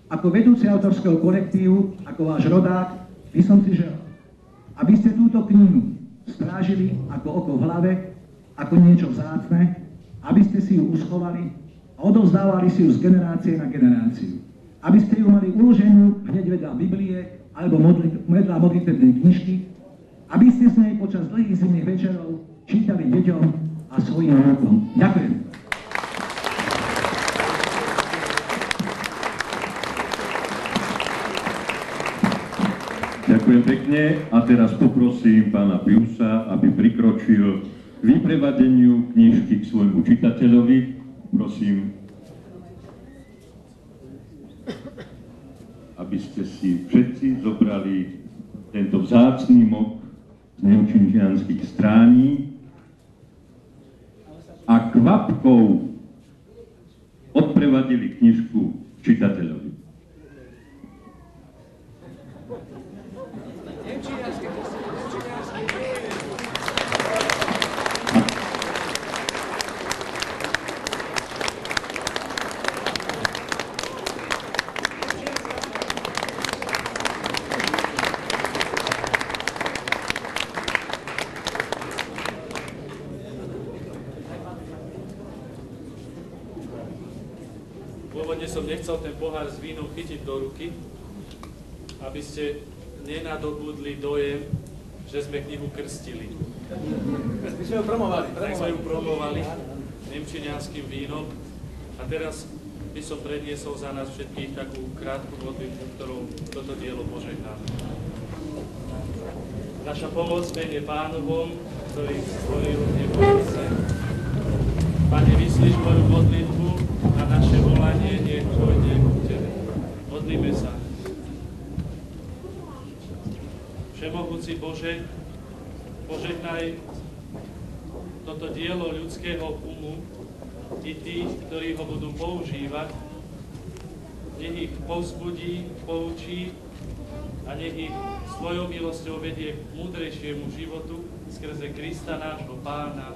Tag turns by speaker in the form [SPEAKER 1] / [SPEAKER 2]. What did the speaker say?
[SPEAKER 1] Ako vedúci autorského kolektívu, ako váš rodák, by som si želal, aby ste túto knihu strážili ako oko v hlave, ako niečo vzácne, aby ste si ju uschovali a odovzdávali si ju z generácie na generáciu. Aby ste ju mali uloženú hneď vedľa Biblie alebo vedľa modlitebnej knižky, aby ste z nej počas dlhých zimných večerov čítali deťom a svojim vnúkom. Ďakujem.
[SPEAKER 2] Ďakujem pekne a teraz poprosím pána Piusa, aby prikročil k vyprevadeniu knižky k svojmu čitateľovi. Prosím, aby ste si všetci zobrali tento vzácny mok z neočinčianskych strání a kvapkou odprevadili knižku čitateľovi.
[SPEAKER 3] Pôvodne som nechcel ten pohár s vínom chytiť do ruky, aby ste nenadobudli dojem, že sme knihu krstili.
[SPEAKER 4] My sme ju promovali.
[SPEAKER 3] Tak sme ju promovali nemčinianským vínom a teraz by som predniesol za nás všetkých takú krátku modlitbu, ktorou toto dielo požehnáme. Naša pomoc mene Pánovom, ktorý stvoril nebo i zem. Pane, vyslíš moju modlitbu a naše volanie nech pôjde k Tebe. Modlíme sa. Všemohúci Bože, požehnaj toto dielo ľudského umu i tých, ktorí ho budú používať. Nech ich povzbudí, poučí a nech ich svojou milosťou vedie k múdrejšiemu životu skrze Krista nášho Pána.